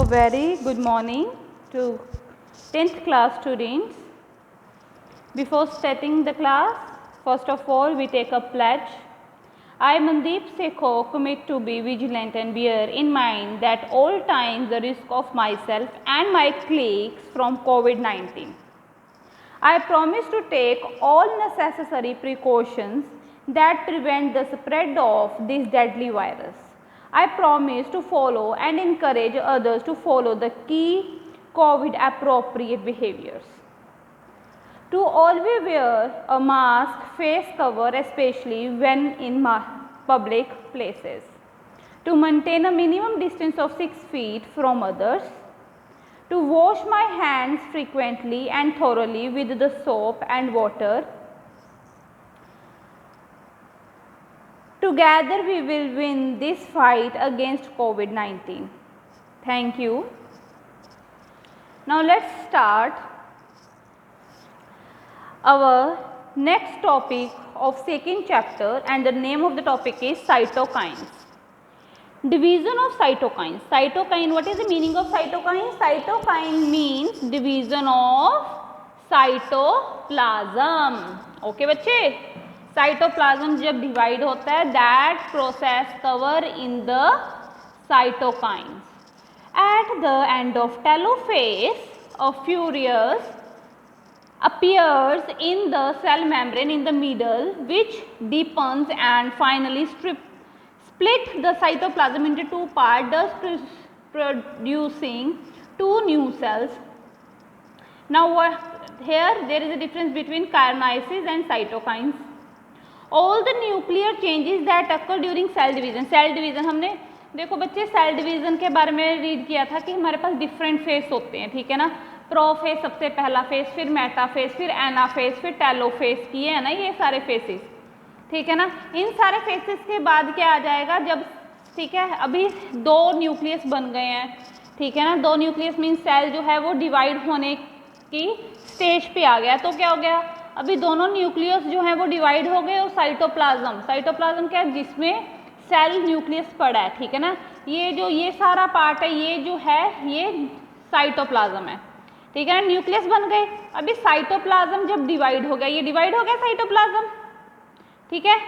A very good morning to 10th class students. Before starting the class, first of all we take a pledge. I, Mandeep Sekho, commit to be vigilant and bear in mind that all times the risk of myself and my colleagues from COVID-19. I promise to take all necessary precautions that prevent the spread of this deadly virus. I promise to follow and encourage others to follow the key COVID appropriate behaviors. To always wear a mask, face cover, especially when in public places. To maintain a minimum distance of 6 feet from others. To wash my hands frequently and thoroughly with the soap and water. Together we will win this fight against COVID-19. Thank you. Now let's start our next topic of second chapter, and the name of the topic is cytokines. Division of cytokines. Cytokine, what is the meaning of cytokine? Cytokine means division of cytoplasm. Okay बच्चे, cytoplasm जब divide होता है, that process cover in the cytokines. At the end of telophase, a furious appears in the cell membrane in the middle, which deepens and finally split the cytoplasm into two parts, thus producing two new cells. Now here there is a difference between kinases and cytokines. All the nuclear changes that occur during cell division. Cell division हमने देखो बच्चे cell division के बारे में read किया था कि हमारे पास डिफरेंट फेस होते हैं, ठीक है ना. प्रोफेज सबसे पहला फेज, फिर मेटाफेज, फिर एनाफेज, फिर टेलोफेज किए है ना ये सारे फेसेस, ठीक है ना. इन सारे फेसेस के बाद क्या आ जाएगा जब, ठीक है, अभी दो न्यूक्लियस बन गए हैं, ठीक है ना. दो न्यूक्लियस मीन सेल जो है वो डिवाइड होने की स्टेज पे आ गया. तो क्या हो गया, अभी दोनों न्यूक्लियस जो है वो डिवाइड हो गए और साइटोप्लाज्म, साइटोप्लाज्म क्या है जिसमें सेल न्यूक्लियस पड़ा है, ठीक है ना. ये सारा पार्ट है, ये जो है ये साइटोप्लाज्म है, ठीक है ना. न्यूक्लियस बन गए, अभी साइटोप्लाज्म जब डिवाइड हो गया, ये डिवाइड हो गया साइटोप्लाज्म, ठीक है.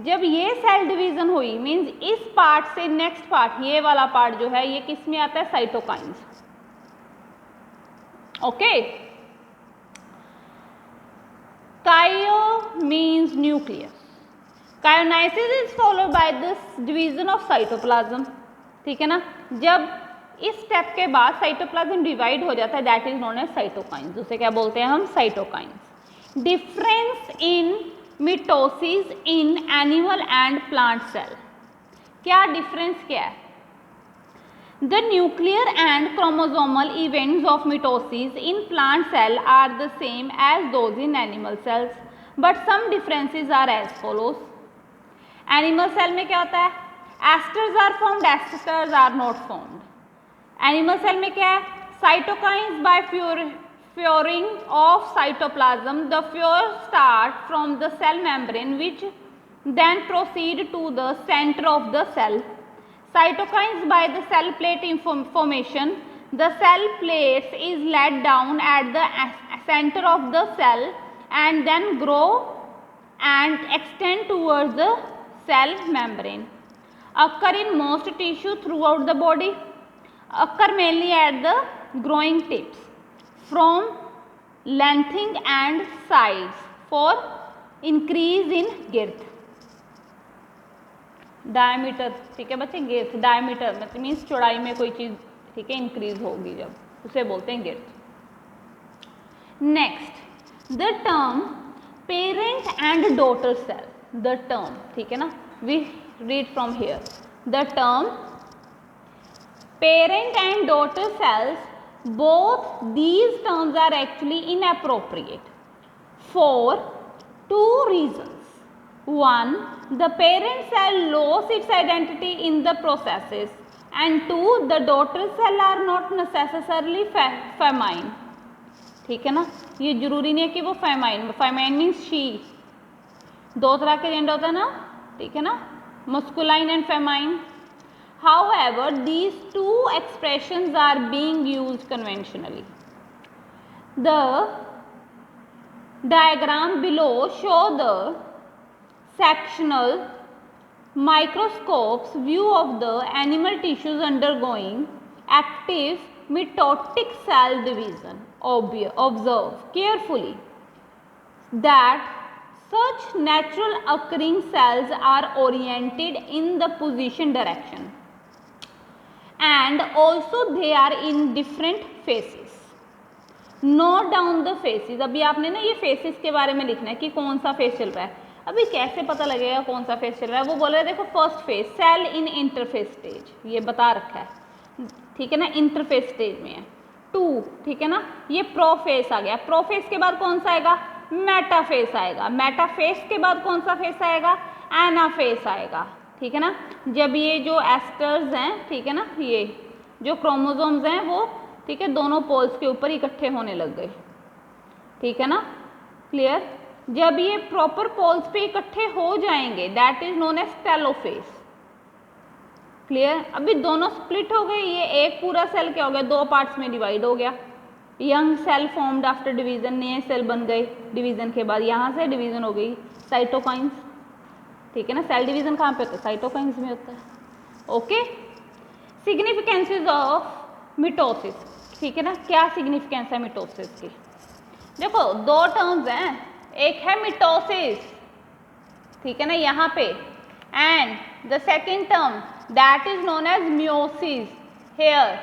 जब ये सेल डिवीजन हुई मींस इस पार्ट से नेक्स्ट पार्ट, ये वाला पार्ट जो है ये किस में आता है, cytokines. Okay. Karyo means nucleus. Karyokinesis is followed by this division of cytoplasm, ठीक है ना. जब इस स्टेप के बाद साइटोप्लाज्म डिवाइड हो जाता है, that is known as cytokinesis. उसे क्या बोलते हैं हम, cytokinesis. Difference in mitosis in animal and plant cell. क्या डिफरेंस क्या है? The nuclear and chromosomal events of mitosis in plant cell are the same as those in animal cells, but some differences are as follows. Animal cell में क्या होता है, asters are formed, asters are not formed. Animal cell में क्या है, cytokines bye furrowing of cytoplasm, the furrow start from the cell membrane which then proceed to the centre of the cell. Cytokines by the cell plate formation. The cell plates is let down at the center of the cell and then grow and extend towards the cell membrane. Occur in most tissue throughout the body. Occur mainly at the growing tips. From lengthening and size for increase in girth. Diameter, ठीक है बच्चे. गिर्थ diameter मतलब means चौड़ाई में कोई चीज़, ठीक है, increase होगी जब, उसे बोलते हैं girth. Next, the term parent and daughter cell. The term, ठीक है ना, we read from here. The term parent and daughter cells, both these terms are actually inappropriate for two reasons. One, the parent cell lost its identity in the processes, and two, the daughter cell are not necessarily feminine. ठीक है ना, ये जरूरी नहीं है कि वो famine, famine means she. दो तरह के जेंडर होता है ना, ठीक है ना, masculine and famine. However, these two expressions are being used conventionally. The diagram below show the sectional microscope's view of the animal tissues undergoing active mitotic cell division. Observe carefully that such natural occurring cells are oriented in the position direction and also they are in different phases. Note down the phases. अभी आपने ना ये phases के बारे में लिखना है कि कौन सा फेज चल रहा है. अभी कैसे पता लगेगा कौन सा फेज चल रहा है? वो बोल रहे हैं देखो फर्स्ट फेज सेल इन इंटरफेज स्टेज, ये बता रखा है, ठीक है ना, इंटरफेज स्टेज में है. 2, ठीक है ना, ये प्रोफेज आ गया. प्रोफेज के बाद कौन सा आएगा? मेटाफेज आएगा. मेटाफेज के बाद कौन सा फेज आएगा? एनाफेज आएगा. ठीक है ना, जब ये जो एस्टर्स हैं, ठीक है ना, ये जो क्रोमोसोम्स हैं वो, ठीक है, दोनों पोल्स के ऊपर इकट्ठे होने लग गए. ठीक है ना, क्लियर. जब ये प्रॉपर पोल्स पे इकट्ठे हो जाएंगे that is known as telophase. Clear. अभी दोनों स्प्लिट हो गए, ये एक पूरा सेल क्या हो गया? 2 पार्ट्स में डिवाइड हो गया. Young cell formed after division, नए सेल बन गए डिवीजन के बाद. यहाँ से डिवीजन हो गई साइटोकाइंस. ठीक है ना, सेल डिवीजन कहाँ पे होता है? साइटोकाइंस में होता है. ओके. Significances of mitosis. ठीक है ना, क्या सिग्निफिकेंस है मिटोसिस की? देखो 2 टर्म्स हैं, एक है मिटोसिस, ठीक है ना, यहाँ पे, and the second term that is known as meiosis. Here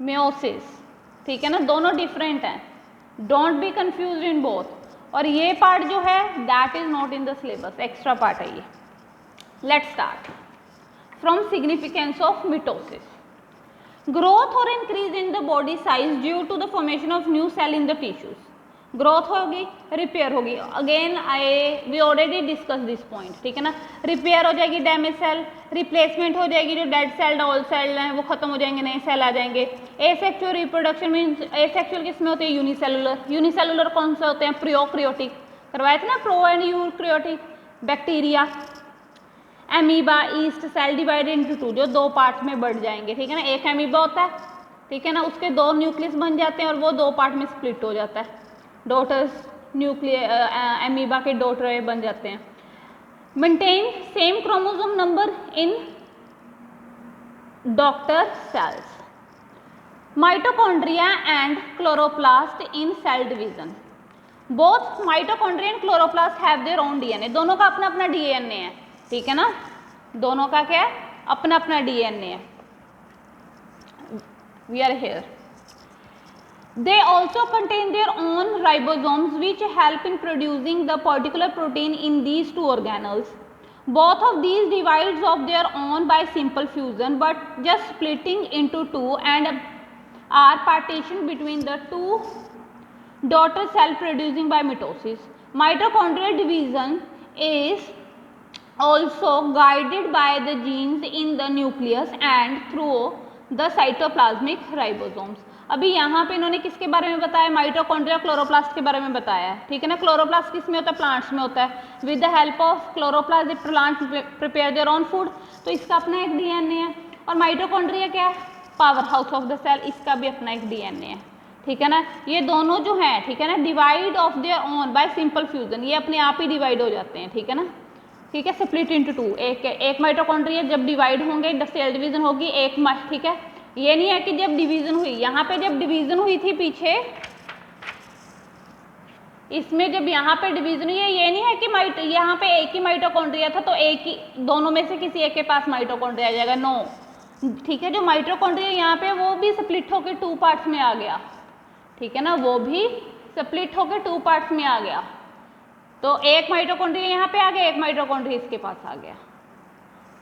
meiosis. ठीक है ना, दोनों डिफरेंट हैं. Don't be confuse in both. और ये पार्ट जो है that is not in the syllabus, extra part है ये. Let's start from significance of mitosis. Growth और increase in the body size due to the formation of new cell in the tissues. Growth होगी, repair होगी. Again we already discuss this point. ठीक है ना, repair हो जाएगी damage cell, replacement हो जाएगी, जो डेड सेल ऑल सेल हैं वो खत्म हो जाएंगे, नए सेल आ जाएंगे. एसेक्सुअल रिप्रोडक्शन मीन्स एसेक्सुअल किसमें होते हैं? यूनिसेलुलर. यूनिसेलुलर कौन से होते हैं? प्रोकैरियोटिक. करवाए थे ना, pro and eukaryotic. Bacteria, amoeba, yeast. Cell divided into 2, जो 2 पार्ट्स में बढ़ जाएंगे. ठीक है ना, एक एमीबा होता है, ठीक है ना, उसके 2 न्यूक्लियस बन जाते हैं और वो 2 पार्ट में स्प्लिट हो जाता है. डॉटर्स न्यूक्लियर एमीबा के डॉटर बन जाते हैं. Maintain same chromosome number in daughter cells. Mitochondria and chloroplast in cell division. Both mitochondria and chloroplast have their own DNA. दोनों का अपना अपना डीएनए है. ठीक है ना, दोनों का क्या है? अपना अपना डीएनए है. We are here. They also contain their own ribosomes which help in producing the particular protein in these 2 organelles. Both of these divides of their own by simple fusion but just splitting into 2 and are partitioned between the 2 daughter cell producing by mitosis. Mitochondrial division is also guided by the genes in the nucleus and through the cytoplasmic ribosomes. अभी यहाँ पे इन्होंने किसके बारे में बताया? Mitochondria, chloroplast के बारे में बताया है. ठीक है ना, क्लोरोप्लास्ट किस में होता है? प्लांट्स में होता है. With the help of chloroplast plant prepare their own food. तो इसका अपना एक डीएनए है. और माइटोकॉन्ड्रिया क्या है? Power house of the cell, इसका भी अपना एक डीएनए है. ठीक है ना, ये दोनों जो हैं, ठीक है ना, divide of their own by simple fusion. ये अपने आप ही डिवाइड हो जाते हैं. ठीक है ना, ठीक है, स्प्लिट इनटू 2. एक माइटोकॉन्ड्रिया जब डिवाइड होंगे सेल डिवीजन होगी एक. ठीक है, ये नहीं है कि जब डिवीजन हुई, यहाँ पे जब डिवीजन हुई थी पीछे, इसमें जब यहाँ पे डिवीजन हुई है, ये नहीं है कि यहाँ पे एक ही माइटोकॉन्ड्रिया था तो एक ही, दोनों में से किसी एक के पास माइटोकॉन्ड्रिया आ जाएगा. नो. ठीक है, जो माइटोकॉन्ड्रिया यहाँ पे वो भी स्प्लिट होकर 2 पार्ट्स में आ गया. ठीक है ना, वो भी स्प्लिट होकर 2 पार्ट्स में आ गया. तो एक माइटोकॉन्ड्रिया यहाँ पे आ गया, एक माइटोकॉन्ड्रिया इसके पास आ गया.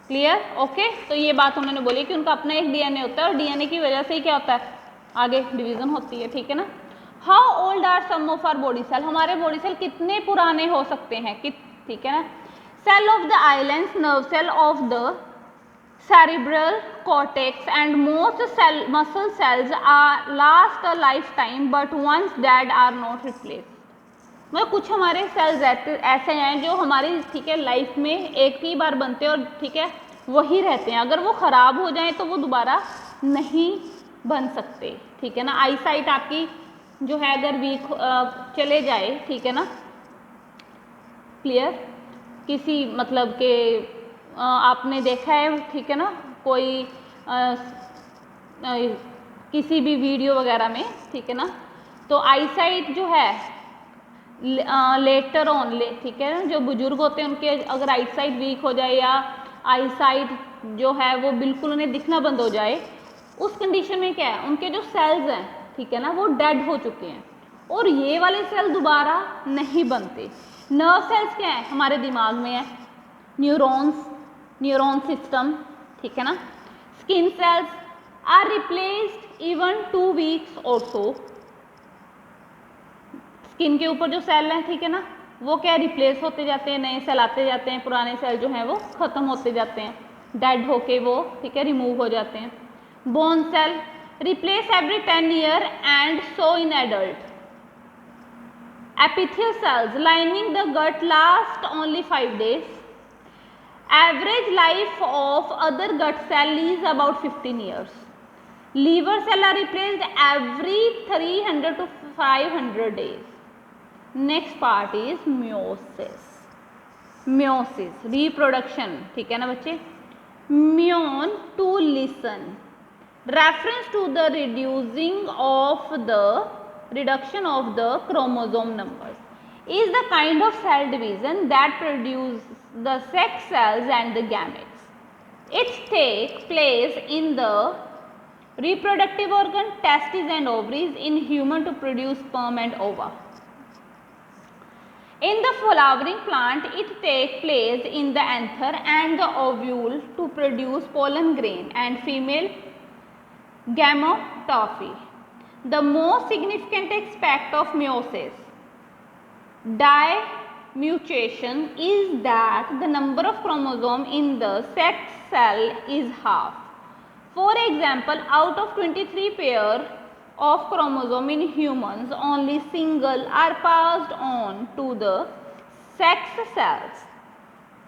क्लियर? ओके. तो ये बात उन्होंने बोली कि उनका अपना एक डीएनए होता है और डीएनए की वजह से ही क्या होता है? आगे डिवीजन होती है. ठीक है ना. How old are some of our body cell. हमारे बॉडी सेल कितने पुराने हो सकते हैं? ठीक है ना. Cell of the islands, nerve cell of the cerebral cortex and most muscle cells are last a lifetime but once dead are not replaced. मतलब कुछ हमारे सेल्स ऐसे हैं जो हमारी, ठीक है, लाइफ में एक ही बार बनते हैं और ठीक है वही रहते हैं, अगर वो ख़राब हो जाए तो वो दोबारा नहीं बन सकते, ठीक है ना। आई साइट आपकी जो है अगर वीक चले जाए, ठीक है ना, क्लियर, किसी मतलब के आपने देखा है, ठीक है ना, कोई किसी भी वीडियो वगैरह में, ठीक है ना, तो आई साइट जो है लेटर ऑन, ठीक है ना, जो बुजुर्ग होते हैं उनके अगर आई साइट वीक हो जाए या आई साइट जो है वो बिल्कुल उन्हें दिखना बंद हो जाए, उस कंडीशन में क्या है, उनके जो सेल्स हैं, ठीक है ना, वो डेड हो चुके हैं और ये वाले सेल दोबारा नहीं बनते। नर्व सेल्स क्या है, हमारे दिमाग में है, न्यूरॉन्स, न्यूरॉन सिस्टम, ठीक है ना। Skin cells are replaced even 2 weeks और सो। स्किन के ऊपर जो सेल हैं, ठीक है ना, वो क्या रिप्लेस होते जाते हैं, नए सेल आते जाते हैं, पुराने सेल जो हैं वो खत्म होते जाते हैं, डेड होके वो, ठीक है, रिमूव हो जाते हैं। Bone cell replace every 10 year and so in adult. epithelial cells lining the gut last only 5 days. Average life of other gut cell is about 15 years. Liver cell are replaced every 300 to 500 days. Next part is meiosis. Meiosis, reproduction, ठीक है ना बच्चे। Meon, to listen. Reference to the reduction of the chromosome numbers is the kind of cell division that produce the sex cells and the gametes. It takes place in the reproductive organ, testes and ovaries in human to produce sperm and ova. In the flowering plant, it takes place in the anther and the ovule to produce pollen grain and female gametophyte. The most significant aspect of meiosis, dimutation, is that the number of chromosomes in the sex cell is half. For example, out of 23 pairs of chromosomes in humans, only single are passed on to the sex cells.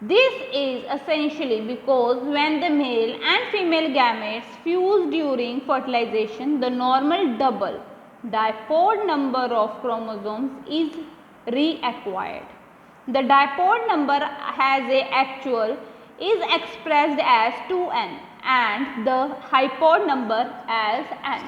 This is essentially because when the male and female gametes fuse during fertilization, the normal double diploid number of chromosomes is reacquired. The diploid number has a actual is expressed as 2n and the haploid number as n.